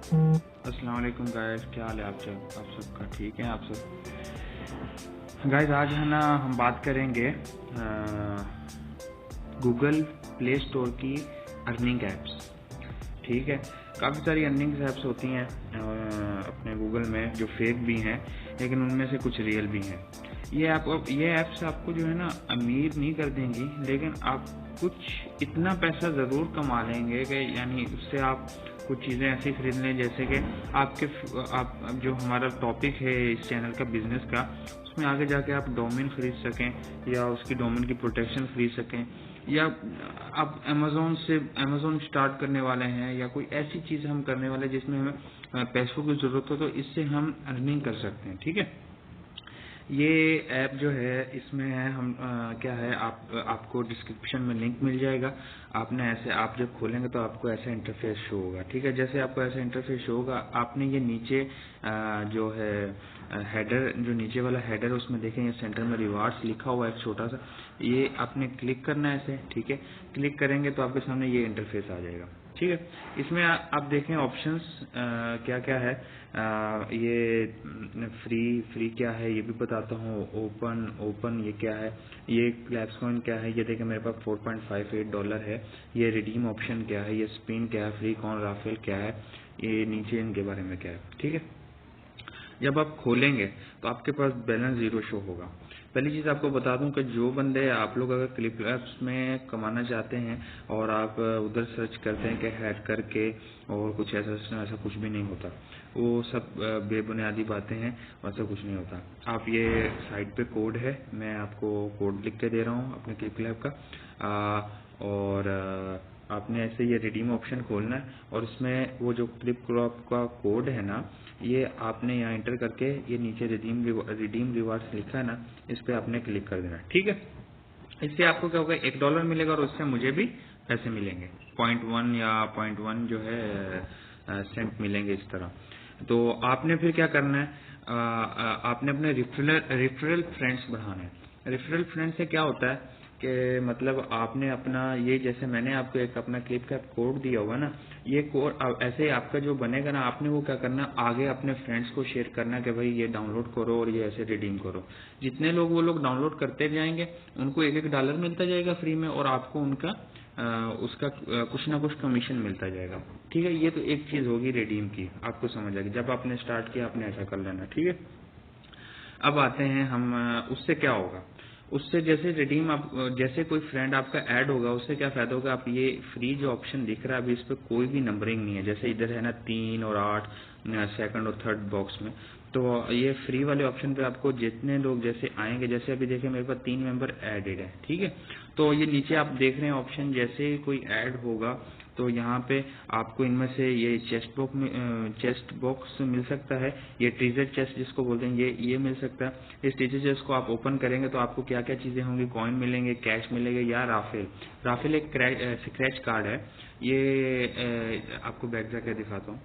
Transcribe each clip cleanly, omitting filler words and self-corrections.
अस्सलाम वालेकुम गाइस, क्या हाल है आप सबका? ठीक है आप सब? गाइस आज है ना हम बात करेंगे गूगल प्ले स्टोर की अर्निंग एप्स। ठीक है, काफ़ी सारी अर्निंग एप्स होती हैं अपने गूगल में जो फेक भी हैं, लेकिन उनमें से कुछ रियल भी हैं। ये ऐप्स आपको जो है ना अमीर नहीं कर देंगी, लेकिन आप कुछ इतना पैसा ज़रूर कमा लेंगे कि यानी उससे आप कुछ चीज़ें ऐसी खरीद लें जैसे कि आप जो हमारा टॉपिक है इस चैनल का बिजनेस का, उसमें आगे जाके आप डोमेन खरीद सकें या उसकी डोमेन की प्रोटेक्शन खरीद सकें, या आप अमेज़ोन स्टार्ट करने वाले हैं या कोई ऐसी चीज़ हम करने वाले हैं जिसमें हमें पैसों की ज़रूरत हो, तो इससे हम अर्निंग कर सकते हैं। ठीक है, ये ऐप जो है इसमें है हम क्या है आपको डिस्क्रिप्शन में लिंक मिल जाएगा। आपने ऐसे आप जब खोलेंगे तो आपको ऐसा इंटरफेस शो होगा। ठीक है, जैसे आपको ऐसा इंटरफेस शो होगा, आपने ये नीचे जो है हेडर, जो नीचे वाला हेडर उसमें देखेंगे सेंटर में रिवार्ड्स लिखा हुआ है एक छोटा सा, ये आपने क्लिक करना है ऐसे। ठीक है, क्लिक करेंगे तो आपके सामने ये इंटरफेस आ जाएगा। ठीक है, इसमें आप देखें ऑप्शंस क्या क्या है। ये फ्री क्या है ये भी बताता हूँ। ओपन ये क्या है, ये क्लैप्स कॉइन क्या है, ये देखें मेरे पास $4.58 है। ये रिडीम ऑप्शन क्या है, ये स्पिन क्या है, फ्री कॉन राफेल क्या है, ये नीचे इनके बारे में क्या है। ठीक है, जब आप खोलेंगे तो आपके पास बैलेंस जीरो शो होगा। पहली चीज़ आपको बता दूं कि जो बंदे आप लोग अगर क्लिप ऐप्स में कमाना चाहते हैं और आप उधर सर्च करते हैं कि हैक करके और कुछ ऐसा कुछ भी नहीं होता। वो सब बेबुनियादी बातें हैं, वैसा कुछ नहीं होता। आप ये साइट पे कोड है, मैं आपको कोड लिख के दे रहा हूँ अपने क्लिप लैब का। और आपने ऐसे ये रिडीम ऑप्शन खोलना है और इसमें वो जो क्लिप क्रॉप का कोड है ना, ये आपने यहाँ एंटर करके ये नीचे रिडीम रिवार्ड्स लिखा है ना, इस पे आपने क्लिक कर देना। ठीक है, इससे आपको क्या होगा, $1 मिलेगा और उससे मुझे भी पैसे मिलेंगे। 0.1 या 0.1 जो है सेंट मिलेंगे इस तरह। तो आपने फिर क्या करना है, आपने अपने रिफरल फ्रेंड्स बढ़ाने हैं। रेफरल फ्रेंड से क्या होता है कि मतलब आपने अपना ये, जैसे मैंने आपको एक अपना क्लिप का कोड दिया होगा ना, ये कोड ऐसे ही आपका जो बनेगा ना, आपने वो क्या करना, आगे अपने फ्रेंड्स को शेयर करना कि भाई ये डाउनलोड करो और ये ऐसे रिडीम करो। जितने लोग वो लोग डाउनलोड करते जाएंगे उनको $1 मिलता जाएगा फ्री में, और आपको उनका उसका कुछ ना कुछ कमीशन मिलता जाएगा। ठीक है, ये तो एक चीज होगी रिडीम की, आपको समझ आएगी। जब आपने स्टार्ट किया आपने ऐसा कर लेना। ठीक है, अब आते हैं हम उससे क्या होगा। उससे जैसे रिडीम आप जैसे कोई फ्रेंड आपका ऐड होगा, उससे क्या फायदा होगा, आप ये फ्री जो ऑप्शन दिख रहा है अभी इस पे कोई भी नंबरिंग नहीं है, जैसे इधर है ना 3 और 8 सेकंड और थर्ड बॉक्स में, तो ये फ्री वाले ऑप्शन पे आपको जितने लोग जैसे आएंगे, जैसे अभी देखिए मेरे पास 3 मेंबर एडेड है। ठीक है, तो ये नीचे आप देख रहे हैं ऑप्शन, जैसे कोई ऐड होगा तो यहाँ पे आपको इनमें से ये चेस्ट बॉक्स मिल सकता है, ये ट्रेजर चेस्ट जिसको बोलते हैं ये मिल सकता है। इस ट्रेजर चेस्ट को आप ओपन करेंगे तो आपको क्या क्या चीजें होंगी, कॉइन मिलेंगे, कैश मिलेंगे, या राफेल एक स्क्रैच कार्ड है। ये आपको बैक जाके दिखाता हूँ,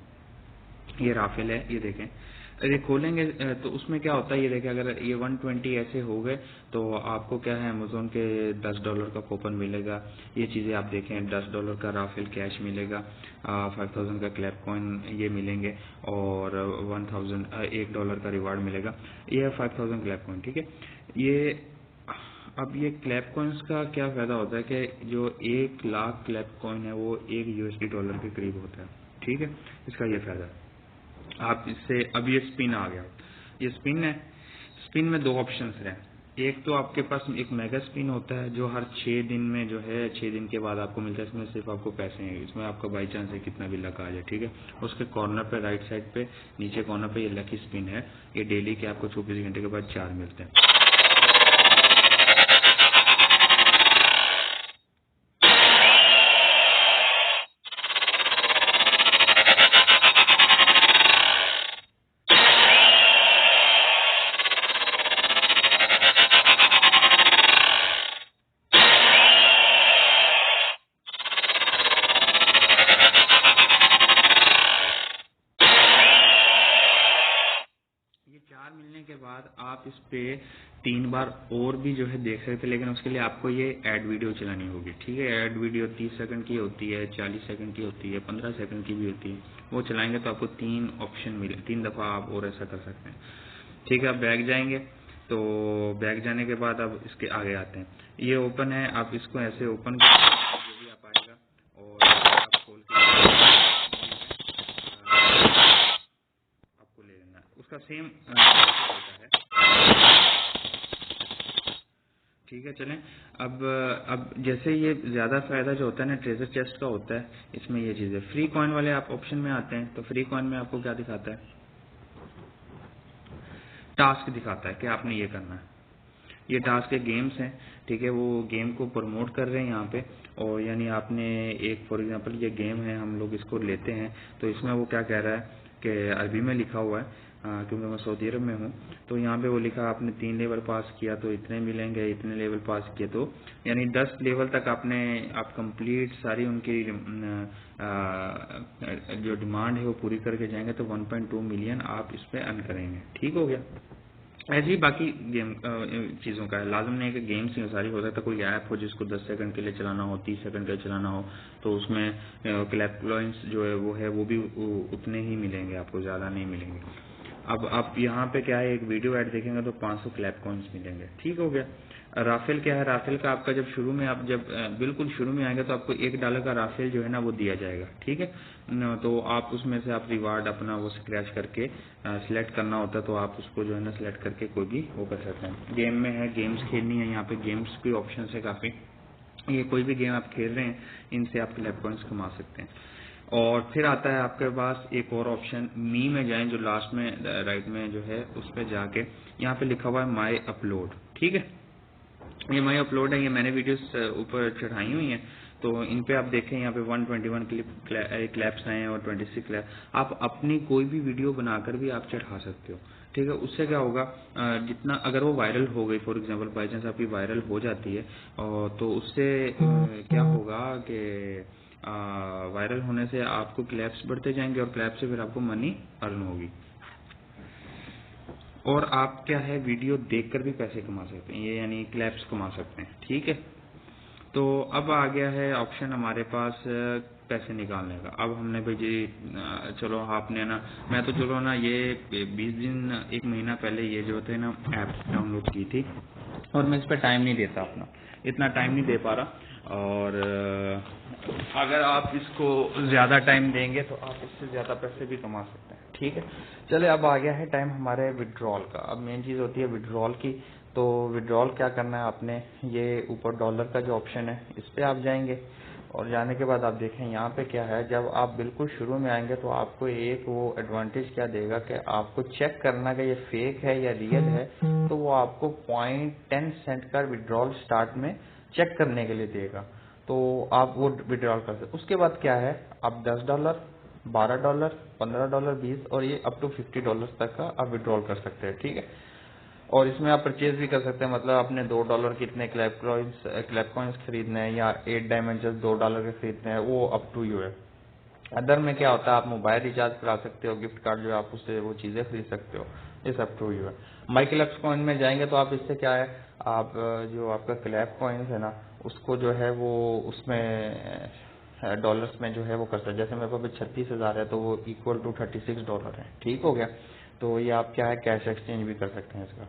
ये राफेल है, ये देखें। ये खोलेंगे तो उसमें क्या होता है, ये देखें अगर ये 120 ऐसे हो गए तो आपको क्या है, अमेजोन के $10 का कूपन मिलेगा। ये चीजें आप देखें, $10 का राफेल कैश मिलेगा, 5000 का क्लैप कॉइन ये मिलेंगे, और 1000 $1 का रिवार्ड मिलेगा। ये है 5000 क्लैप कॉइन। ठीक है, ये अब ये क्लैप कॉइन्स का क्या फायदा होता है कि जो 1 लाख क्लैप कॉइन है वो $1 के करीब होता है। ठीक है, इसका ये फायदा है। आप इससे, अब ये स्पिन आ गया, ये स्पिन है। स्पिन में 2 ऑप्शंस हैं। एक तो आपके पास एक मेगा स्पिन होता है जो हर 6 दिन में जो है 6 दिन के बाद आपको मिलता है, इसमें सिर्फ आपको पैसे हैं, इसमें आपका बाई चांस है कितना भी लक आ जाए। ठीक है, उसके कॉर्नर पे राइट साइड पे नीचे कॉर्नर पे ये लकी स्पिन है, ये डेली के आपको 24 घंटे के बाद 4 मिलते हैं। ये 4 मिलने के के बाद आप इस पे 3 बार और भी जो है देख सकते हैं, लेकिन उसके लिए आपको ये ऐड वीडियो चलानी होगी। ठीक है, ऐड वीडियो 30 सेकंड की होती है, 40 सेकंड की होती है, 15 सेकंड की भी होती है। वो चलाएंगे तो आपको 3 ऑप्शन मिले, 3 दफ़ा आप और ऐसा कर सकते हैं। ठीक है, आप बैक जाएंगे, तो बैक जाने के बाद अब इसके आगे आते हैं। ये ओपन है, आप इसको ऐसे ओपन कर जो भी आप आएगा, और आप खोल के आपको ले लेना है, उसका सेम होता है। ठीक है, चलें। अब जैसे ये ज़्यादा फ़ायदा जो होता है ना ट्रेजर चेस्ट का होता है, इसमें ये चीज़ है। फ्री कॉइन वाले आप ऑप्शन में आते हैं, तो फ्री कॉइन में आपको क्या दिखाता है, टास्क दिखाता है कि आपने ये करना है। ये टास्क के गेम्स हैं। ठीक है, वो गेम को प्रमोट कर रहे हैं यहाँ पे, और यानी आपने एक फॉर एग्जांपल ये गेम है, हम लोग इसको लेते हैं, तो इसमें वो क्या कह रहा है कि अरबी में लिखा हुआ है, क्योंकि मैं सऊदी अरब में हूँ, तो यहाँ पे वो लिखा आपने 3 लेवल पास किया तो इतने मिलेंगे, इतने लेवल पास किए तो यानी 10 लेवल तक आप कंप्लीट सारी उनकी जो डिमांड है वो पूरी करके जाएंगे तो 1.2 मिलियन आप इस पे अर्न करेंगे। ठीक हो गया। ऐसे ही बाकी गेम चीज़ों का है, लाजम नहीं है कि गेम्स ही सारी। हो सकता है कोई ऐप हो जिसको 10 सेकंड के लिए चलाना हो, 30 सेकंड के लिए चलाना हो, तो उसमें क्लैप कॉइन्स जो है वो भी उतने ही मिलेंगे आपको, ज़्यादा नहीं मिलेंगे। अब आप यहाँ पे क्या है, एक वीडियो ऐड देखेंगे तो 500 क्लैप कॉइन्स मिलेंगे। ठीक हो गया। राफेल क्या है, राफेल का आपका जब शुरू में आप जब बिल्कुल शुरू में आएंगे तो आपको $1 का राफेल जो है ना वो दिया जाएगा। ठीक है, तो आप उसमें से आप रिवार्ड अपना वो स्क्रैच करके सिलेक्ट करना होता है, तो आप उसको जो है ना सिलेक्ट करके कोई भी वो कर सकते हैं। गेम में है, गेम्स खेलनी है, यहाँ पे गेम्स के ऑप्शन है काफ़ी। ये कोई भी गेम आप खेल रहे हैं, इनसे आप क्लैप कॉइन्स कमा सकते हैं। और फिर आता है आपके पास एक और ऑप्शन, मी में जाएं, जो लास्ट में राइट में जो है उस पर जाके यहाँ पे लिखा हुआ है माई अपलोड। ठीक है, ये माई अपलोड है, ये मैंने वीडियोस ऊपर चढ़ाई हुई हैं, तो इन पे आप देखें यहाँ पे 121 क्लैप्स आए हैं और 26 क्लैप। आप अपनी कोई भी वीडियो बनाकर भी आप चढ़ा सकते हो। ठीक है, उससे क्या होगा, जितना अगर वो वायरल हो गई, फॉर एग्जांपल बाई चांस आपकी वायरल हो जाती है, और तो उससे क्या होगा कि वायरल होने से आपको क्लैप्स बढ़ते जाएंगे, और क्लैप से फिर आपको मनी अर्न होगी। और आप क्या है, वीडियो देखकर भी पैसे कमा सकते हैं, ये यानी क्लैप्स कमा सकते हैं। ठीक है, तो अब आ गया है ऑप्शन हमारे पास पैसे निकालने का। अब हमने भाई जी चलो आपने ना, मैं तो चलो ना ये 20 दिन 1 महीना पहले ये जो थे ना ऐप डाउनलोड की थी, और मैं इस पर टाइम नहीं देता, अपना इतना टाइम नहीं दे पा रहा। और अगर आप इसको ज़्यादा टाइम देंगे तो आप इससे ज़्यादा पैसे भी कमा सकते हैं। ठीक है, चले अब आ गया है टाइम हमारे विड्रॉल का। अब मेन चीज़ होती है विड्रॉल की। तो विड्रॉल क्या करना है आपने, ये ऊपर डॉलर का जो ऑप्शन है इस पर आप जाएंगे, और जाने के बाद आप देखें यहाँ पे क्या है, जब आप बिल्कुल शुरू में आएंगे तो आपको एक वो एडवांटेज क्या देगा कि आपको चेक करना कि ये फेक है या रियल है, तो वो आपको 0.10 का विड्रॉल स्टार्ट में चेक करने के लिए देगा, तो आप वो विड्रॉल कर सकते। उसके बाद क्या है, आप $10, $12, $15, 20 और ये अप टू $50 तक का आप विड्रॉल कर सकते हैं। ठीक है, और इसमें आप परचेज भी कर सकते हैं, मतलब आपने $2 कितने क्लैप कॉइन्स खरीदने हैं या 8 डायमेंशन $2 के खरीदने हैं, वो अप टू यू है। अदर में क्या होता है, आप मोबाइल रिचार्ज करा सकते हो, गिफ्ट कार्ड जो आप उससे वो चीजें खरीद सकते हो, ये सब टू यू है। माइक्रोलैक्स कॉइन में जाएंगे तो आप इससे क्या है, आप जो आपका क्लैप कॉइन्स है ना उसको जो है वो उसमें डॉलर्स में जो है वो करता है। जैसे मेरे पास अभी 36,000 है तो वो इक्वल टू $36 है। ठीक हो गया, तो ये आप क्या है कैश एक्सचेंज भी कर सकते हैं इसका।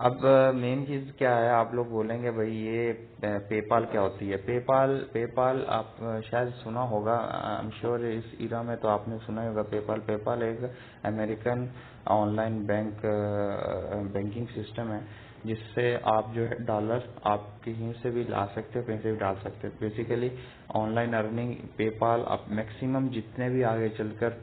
अब मेन चीज क्या है, आप लोग बोलेंगे भाई ये पेपाल क्या होती है। पेपाल पेपाल आप शायद सुना होगा, आई एम श्योर इस इरा में तो आपने सुना ही होगा। पेपाल पेपाल एक अमेरिकन ऑनलाइन बैंकिंग सिस्टम है, जिससे आप जो है डॉलर आप कहीं से भी ला सकते हो, कहीं से भी डाल सकते हो। बेसिकली ऑनलाइन अर्निंग पेपाल आप मैक्सिमम जितने भी आगे चलकर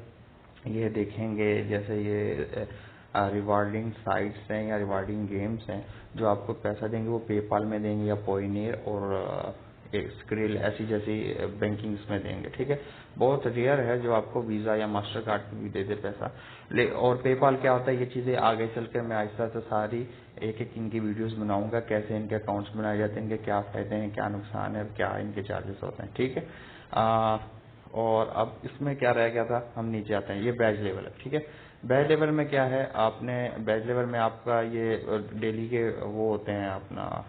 ये देखेंगे, जैसे ये रिवार्डिंग साइट्स हैं या रिवार्डिंग गेम्स हैं जो आपको पैसा देंगे, वो पेपाल में देंगे या पॉइनियर और एक स्क्रिल ऐसी जैसी बैंकिंग्स में देंगे। ठीक है, बहुत रेयर है जो आपको वीजा या मास्टर कार्ड पे भी दे दे पैसा। और पेपाल क्या होता है, ये चीजें आगे चलकर मैं आहिस्ता से सारी एक एक इनकी वीडियोस बनाऊंगा, कैसे इनके अकाउंट्स बनाए जाते हैं, इनके क्या फायदे हैं, क्या नुकसान है, क्या इनके चार्जेस होते हैं। ठीक है, और अब इसमें क्या रह गया था, हम नीचे आते हैं, ये बैच लेवल है। ठीक है, बैच लेवल में क्या है, आपने बैच लेवल में आपका ये डेली के वो होते हैं, अपना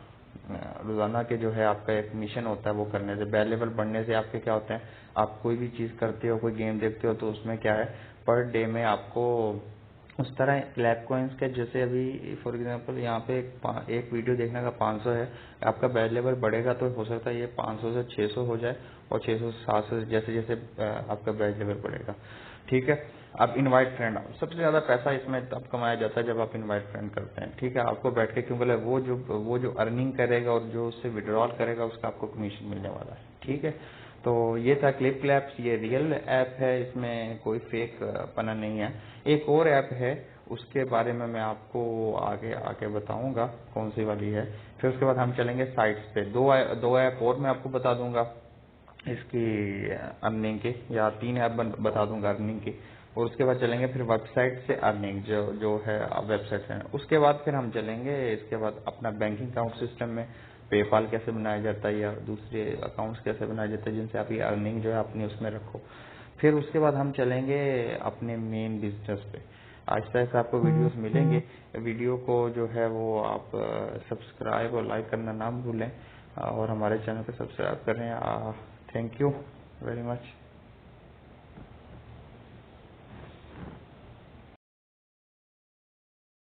रोजाना के जो है आपका एक मिशन होता है, वो करने से बैच लेवल बढ़ने से आपके क्या होते हैं, आप कोई भी चीज करते हो, कोई गेम देखते हो, तो उसमें क्या है, पर डे में आपको उस तरह लैब कॉइन्स के, जैसे अभी फॉर एग्जांपल यहाँ पे एक वीडियो देखने का 500 है, आपका बैच लेवल बढ़ेगा तो हो सकता है ये 500 से 600 हो जाए, और 600 से 700 जैसे जैसे आपका बैच लेवल बढ़ेगा। ठीक है, अब इनवाइट फ्रेंड, सबसे ज्यादा पैसा इसमें तब कमाया जाता है जब आप इनवाइट फ्रेंड करते हैं। ठीक है, आपको बैठ के क्यों बोले, वो जो अर्निंग करेगा और जो उससे विड्रॉल करेगा उसका आपको कमीशन मिलने वाला है। ठीक है, तो ये था क्लिप क्लैप्स, ये रियल ऐप है, इसमें कोई फेक पना नहीं है। एक और ऐप है, उसके बारे में मैं आपको आगे आके बताऊंगा कौन सी वाली है। फिर उसके बाद हम चलेंगे साइट्स पे, दो ऐप और मैं आपको बता दूंगा इसकी अर्निंग की, या 3 ऐप बता दूंगा अर्निंग की, और उसके बाद चलेंगे फिर वेबसाइट से अर्निंग जो है वेबसाइट से। उसके बाद फिर हम चलेंगे इसके बाद अपना बैंकिंग अकाउंट सिस्टम में पेपाल कैसे बनाया जाता है, या दूसरे अकाउंट्स कैसे बनाए जाते हैं जिनसे आप ये अर्निंग जो है अपनी उसमें रखो। फिर उसके बाद हम चलेंगे अपने मेन बिजनेस पे। आहिस्ता आहिस्ता आपको वीडियोस मिलेंगे, वीडियो को जो है वो आप सब्सक्राइब और लाइक करना ना भूलें, और हमारे चैनल को सब्सक्राइब करें। Thank you very much.